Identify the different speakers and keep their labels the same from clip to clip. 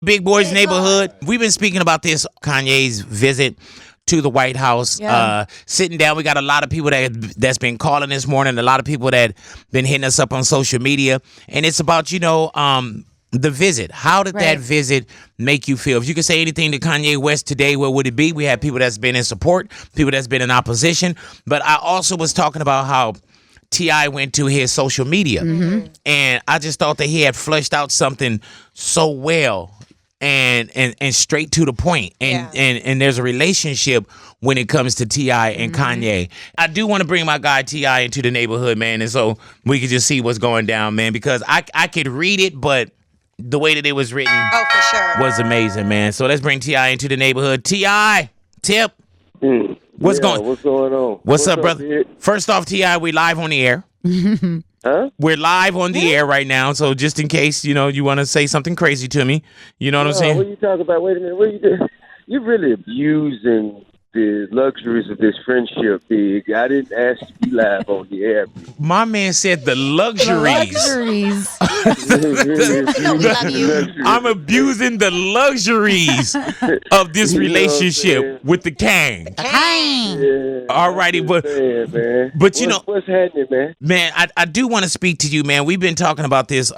Speaker 1: Big Boy's Neighborhood. We've been speaking about this Kanye's visit to the White House. Sitting down, we got a lot of people that's been calling this morning. A lot of people that been hitting us up on social media, and it's about the visit. How did that visit make you feel? If you could say anything to Kanye West today, what would it be? We have people that's been in support, people that's been in opposition, but I also was talking about how T.I. went to his social media, and I just thought that he had fleshed out something so well and straight to the point. And there's a relationship when it comes to T.I. and Kanye. I do want to bring my guy T.I. into the neighborhood, man, and so we could just see what's going down, man, because I could read it, but the way that it was written
Speaker 2: for sure.
Speaker 1: was amazing, man. So let's bring T.I. into the neighborhood. T.I., Tip. What's going on? What's up, brother? Kid? First off, T.I., we live on the air.
Speaker 3: Huh?
Speaker 1: We're live on the air right now, so just in case, you want to say something crazy to me, you know what I'm saying?
Speaker 3: What are you talking about? Wait a minute. What are you doing? You're really abusing the luxuries of this friendship, Big. I didn't ask you to be live on the air.
Speaker 1: My man said the luxuries. I'm abusing the luxuries of this relationship with the Kang. Alrighty, but
Speaker 3: what's happening, man?
Speaker 1: Man, I do want to speak to you, man. We've been talking about this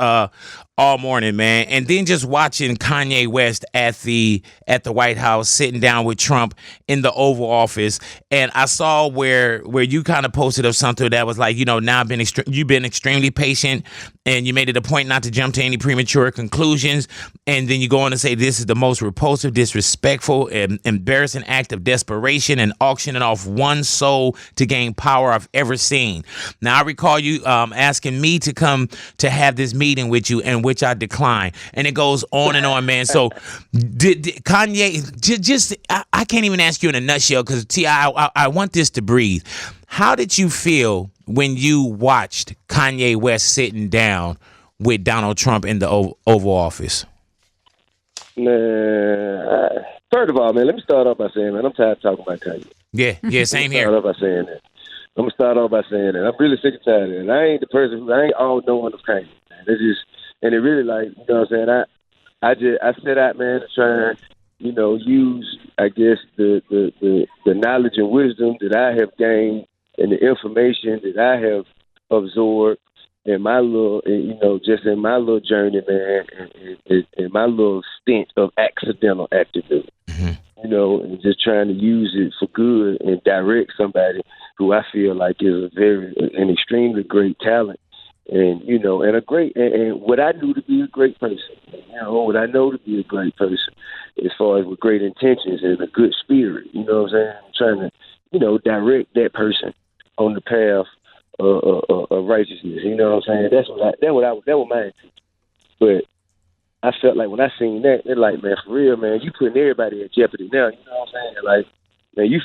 Speaker 1: all morning, man, and then just watching Kanye West at the White House, sitting down with Trump in the Oval Office, and I saw where you kind of posted of something that was like, now you've been extremely patient, and you made it a point not to jump to any premature conclusions, and then you go on to say this is the most repulsive, disrespectful, and embarrassing act of desperation and auctioning off one soul to gain power I've ever seen. Now I recall you asking me to come to have this meeting with you, and which I declined, and it goes on and on, man. So did Kanye just I can't even ask you in a nutshell, because T.I., I want this to breathe. How did you feel when you watched Kanye West sitting down with Donald Trump in the Oval Office?
Speaker 3: Man, first of all, man, let me start off by saying, man, I'm tired of talking about Kanye.
Speaker 1: Yeah, same here.
Speaker 3: I'm gonna start off by saying that I'm really sick and tired of it. And I ain't the person I ain't all knowing of Kanye, man. It's just, and it really, like, you know what I'm saying, I set out, man, to try and, use, I guess, the knowledge and wisdom that I have gained and the information that I have absorbed in my little, just in my little journey, man, and my little stint of accidental activism. And just trying to use it for good and direct somebody who I feel like is an extremely great talent. And, and a great, and what I knew to be a great person, what I know to be a great person, as far as with great intentions and a good spirit, you know what I'm saying? I'm trying to, direct that person on the path of righteousness, you know what I'm saying? That was my intention. But I felt like when I seen that, they're like, man, for real, man, you putting everybody at jeopardy now, you know what I'm saying? Like, man, you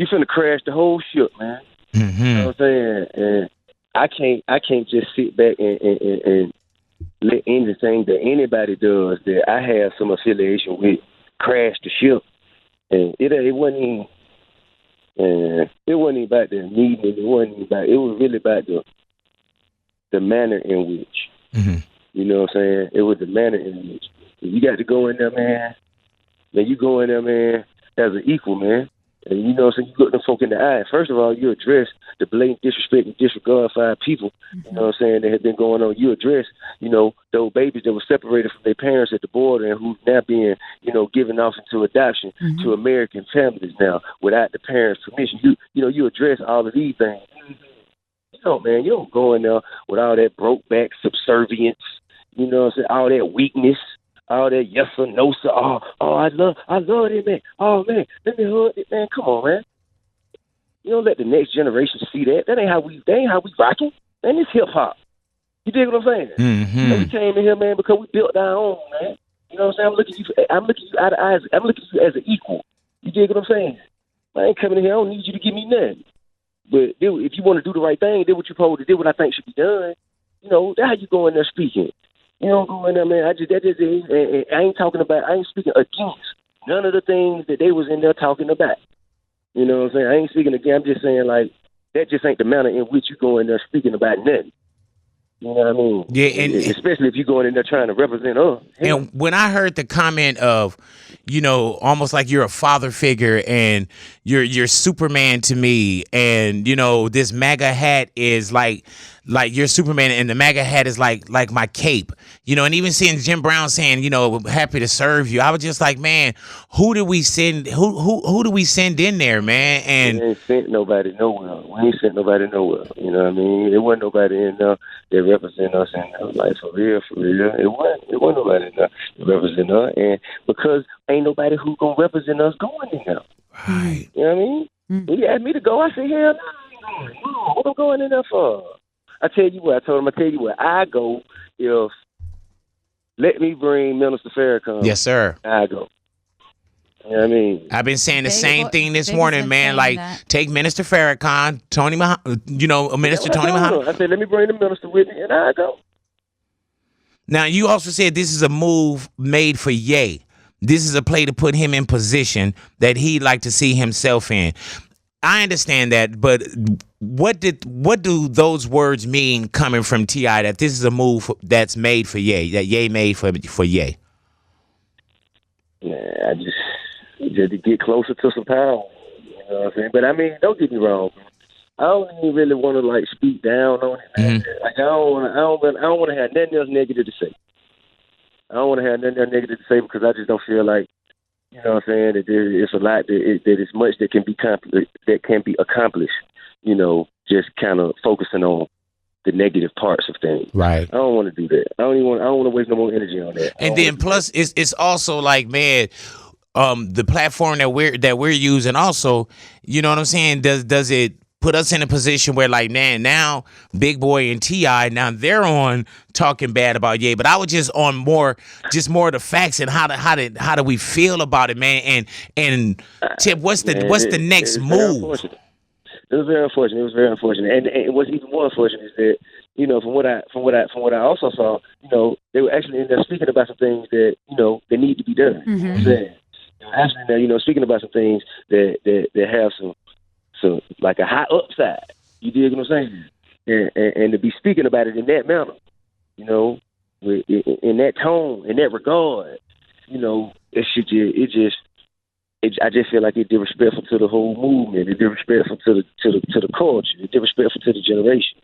Speaker 3: finna crash the whole ship, man. You know what I'm saying? And I can't just sit back and let anything that anybody does that I have some affiliation with crash the ship. And it wasn't even about the meeting. It was really about the manner in which, you know what I'm saying? It was the manner in which you got to go in there, man. Then you go in there, man, as an equal, man. And you know what I'm saying? You look them folk in the eye. First of all, you address the blatant disrespect and disregard for our people, you know what I'm saying, that had been going on. You address, those babies that were separated from their parents at the border and who's now being, given off into adoption to American families now without the parents' permission. You address all of these things. Man, you don't go in there with all that broke back subservience, you know what I'm saying, all that weakness. All that yes or no, sir. Oh, I love it, man. Oh, man, let me hug it, man. Come on, man. You don't let the next generation see that. That ain't how we rocking. Man, it's hip hop. You dig what I'm saying? And we came in here, man, because we built our own, man. You know what I'm saying? I'm looking at you out of eyes. I'm looking at you as an equal. You dig what I'm saying? I ain't coming in here. I don't need you to give me nothing. But if you want to do the right thing, do what you're supposed to do, what I think should be done. That's how you go in there speaking. You don't go in there, man. I ain't speaking against none of the things that they was in there talking about. You know what I'm saying? I ain't speaking against. I'm just saying, like, that just ain't the manner in which you go in there speaking about nothing. You know what I mean?
Speaker 1: Yeah, and
Speaker 3: especially if you're going in there trying to represent us.
Speaker 1: And when I heard the comment of, almost like you're a father figure and you're Superman to me, and this MAGA hat is like you're Superman, and the MAGA hat is like my cape, and even seeing Jim Brown saying, happy to serve you, I was just like, man, who do we send? Who do we send in there, man? And
Speaker 3: we ain't sent nobody nowhere. We ain't sent nobody nowhere. You know what I mean? There wasn't nobody in there that represent us in there. Like for real. It wasn't nobody in there that represent us, and because ain't nobody who gonna represent us going in there.
Speaker 1: Right.
Speaker 3: You know what I mean? He asked me to go. I said, hell no, what I'm going in there for? I tell you what, I go if let me bring Minister Farrakhan.
Speaker 1: Yes, sir.
Speaker 3: I go. You know what I mean?
Speaker 1: I've been saying the same thing this morning, man. Like, take Minister Farrakhan, Minister Tony Muhammad.
Speaker 3: I said, let me bring the minister with me, and I go.
Speaker 1: Now, you also said this is a move made for Ye. This is a play to put him in position that he'd like to see himself in. I understand that, but what do those words mean coming from T.I. that this is a move that's made for Ye, that Ye made for Ye?
Speaker 3: Yeah, just to get closer to some power. You know what I'm saying? But I mean, don't get me wrong. I don't even really want to speak down on it. Mm-hmm. Like I don't want to have nothing else negative to say. I don't want to have nothing else negative to say because I just don't feel like, you know what I'm saying, that it's a lot that is much that can be accomplished. Just kind of focusing on the negative parts of things.
Speaker 1: Right.
Speaker 3: I don't want to do that. I don't want to waste no more energy on that.
Speaker 1: And then plus, it's also like, man, the platform that we're using also, you know what I'm saying? Does it put us in a position where, like, man, now Big Boy and T.I., now they're on talking bad about Ye, but I was just on more of the facts and how do we feel about it, man? And Tip, what's the next move?
Speaker 3: It was very unfortunate. And what's even more unfortunate is that, from what I also saw, they were actually in there speaking about some things that, that need to be done.
Speaker 2: Mm-hmm.
Speaker 3: You know what I'm saying? Actually, now, speaking about some things that have some like a high upside. You dig what I'm saying? And to be speaking about it in that manner, in that tone, in that regard, I just feel like it's disrespectful to the whole movement. It's disrespectful to the culture. It's disrespectful to the generation.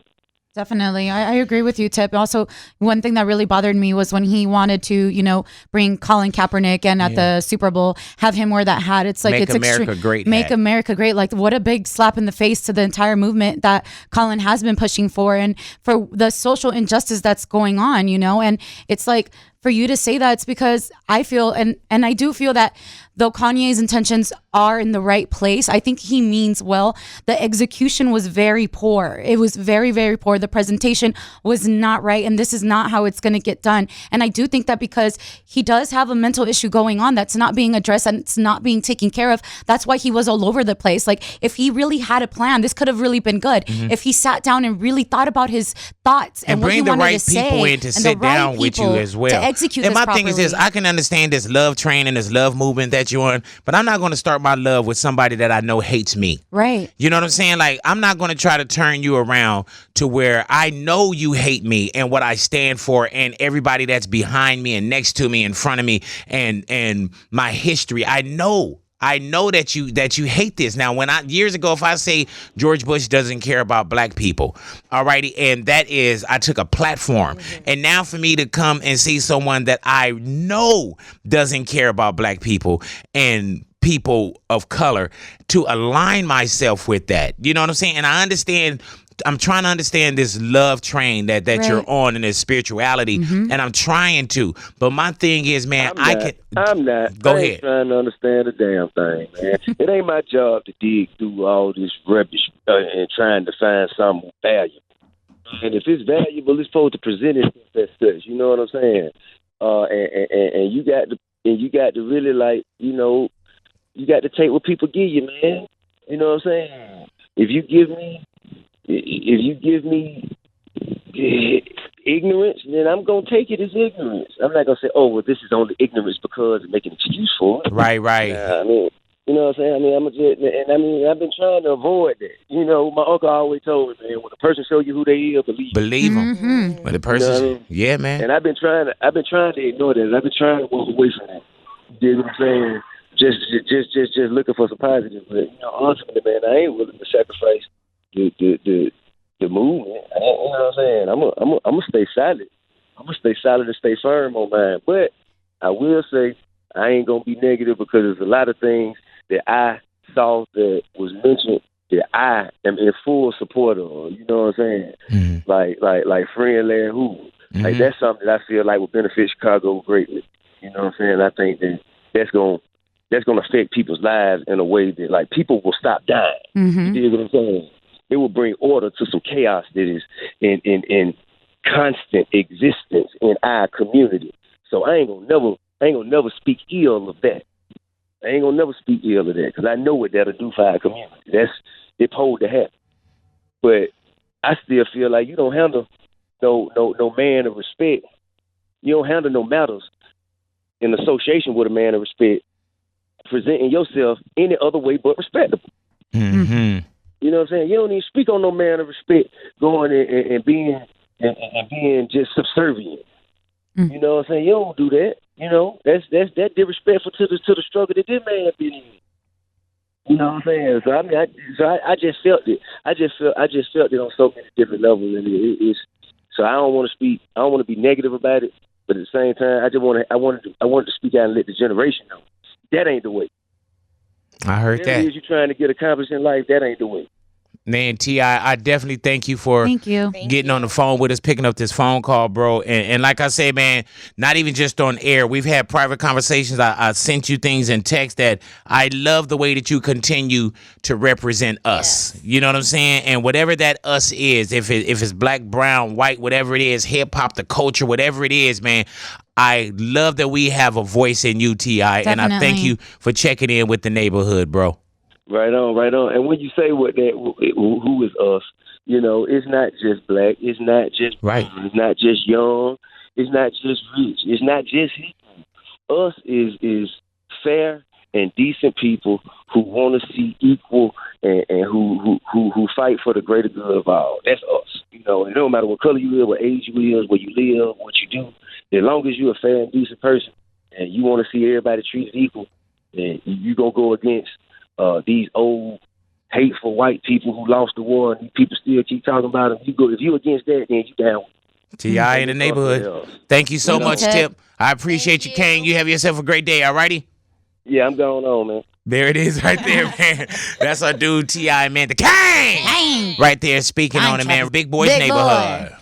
Speaker 2: Definitely. I agree with you, Tip. Also, one thing that really bothered me was when he wanted to, bring Colin Kaepernick and at the Super Bowl, have him wear that hat. It's like,
Speaker 1: Make America great.
Speaker 2: Make America great. Like, what a big slap in the face to the entire movement that Colin has been pushing for and for the social injustice that's going on, and it's like, for you to say that, it's because I feel, and I do feel that though Kanye's intentions are in the right place, I think he means well. The execution was very poor. It was very, very poor. The presentation was not right, and this is not how it's going to get done. And I do think that because he does have a mental issue going on that's not being addressed and it's not being taken care of, that's why he was all over the place. Like, if he really had a plan, this could have really been good. Mm-hmm. If he sat down and really thought about his thoughts and what he wanted to say,
Speaker 1: bring the right people in to sit down with you as well.
Speaker 2: To execute
Speaker 1: and
Speaker 2: this
Speaker 1: my
Speaker 2: properly.
Speaker 1: thing is this: I can understand this love train and this love movement that you're on, but I'm not going to start my love with somebody that I know hates me.
Speaker 2: Right.
Speaker 1: You know what I'm saying? Like, I'm not going to try to turn you around to where I know you hate me and what I stand for and everybody that's behind me and next to me, in front of me, and my history. I know that you hate this. Now, years ago, if I say George Bush doesn't care about black people, alrighty, and that is, I took a platform, and now for me to come and see someone that I know doesn't care about black people and people of color, to align myself with that, you know what I'm saying? And I'm trying to understand this love train that right. You're on, in this spirituality, mm-hmm. and I'm trying to. But my thing is, man,
Speaker 3: I'm not.
Speaker 1: Go
Speaker 3: I
Speaker 1: ahead.
Speaker 3: Ain't trying to understand a damn thing, man. It ain't my job to dig through all this rubbish and trying to find something valuable. And if it's valuable, it's supposed to present it as such. You know what I'm saying? And you got to really, like, you got to take what people give you, man. You know what I'm saying? If you give me ignorance, then I'm going to take it as ignorance. I'm not going to say, oh, well, this is only ignorance because and make an excuse for it.
Speaker 1: Right.
Speaker 3: I mean, You know what I'm saying? I mean, I've been trying to avoid that. You know, my uncle always told me, man, when a person show you who they is,
Speaker 1: believe them.
Speaker 2: Mm-hmm.
Speaker 1: When the person,
Speaker 3: you know what I mean?
Speaker 1: yeah, man.
Speaker 3: And I've been trying to ignore that. I've been trying to walk away from that. You know what I'm saying? Just looking for some positive. But you know, ultimately, man, I ain't willing to sacrifice the movement. You know what I'm saying? I'm gonna stay solid. I'm gonna stay solid and stay firm on mine. But I will say I ain't gonna be negative because there's a lot of things that I saw that was mentioned that I am in full support of. You know what I'm saying?
Speaker 1: Mm-hmm.
Speaker 3: Like friend Larry Hoover.
Speaker 1: Mm-hmm.
Speaker 3: Like that's something that I feel like will benefit Chicago greatly. You know what I'm saying? I think that's gonna affect people's lives in a way that like people will stop dying.
Speaker 2: Mm-hmm.
Speaker 3: You know what I'm saying? It will bring order to some chaos that is in constant existence in our community. So I ain't gonna never speak ill of that. I ain't gonna never speak ill of that because I know what that'll do for our community. It's supposed to happen. But I still feel like you don't handle no man of respect. You don't handle no matters in association with a man of respect, presenting yourself any other way but respectable.
Speaker 1: Mm-hmm.
Speaker 3: You know what I'm saying? You don't even speak on no man of respect going and being just subservient.
Speaker 2: Mm.
Speaker 3: You know what I'm saying? You don't do that. You know, that's disrespectful to the struggle that this man been in. You know what I'm saying? So I mean, I just felt it. I just felt it on so many different levels, and it's. So I don't want to speak. I don't want to be negative about it, but at the same time, I wanted to speak out and let the generation know that ain't the way.
Speaker 1: I heard
Speaker 3: Whatever
Speaker 1: that.
Speaker 3: it is you're trying to get accomplished in life, that ain't the way.
Speaker 1: Man, T.I., I definitely thank you for getting on the phone with us, picking up this phone call, bro. And like I said, man, not even just on air. We've had private conversations. I sent you things in text that I love the way that you continue to represent us. Yes. You know what I'm saying? And whatever that us is, if it's black, brown, white, whatever it is, hip hop, the culture, whatever it is, man, I love that we have a voice in you, T.I., and I thank you for checking in with the neighborhood, bro.
Speaker 3: Right on, right on. And when you say who is us, you know, it's not just black, it's not just
Speaker 1: right,
Speaker 3: it's not just young, it's not just rich, it's not just equal. Us is fair and decent people who want to see equal and who fight for the greater good of all. That's us. You know, and no matter what color you is, what age you is, where you live, what you do, as long as you're a fair and decent person and you want to see everybody treated equal, then you gonna go against these old hateful white people who lost the war, and people still keep talking about them. If you against that, then you down.
Speaker 1: T.I. in the neighborhood. Thank you so much, Tip. I appreciate you, Kane. You have yourself a great day, all righty?
Speaker 3: Yeah, I'm going on, man.
Speaker 1: There it is right there, man. That's our dude, T.I., man. The Kane! Right there speaking on it, man. Big Boy's neighborhood.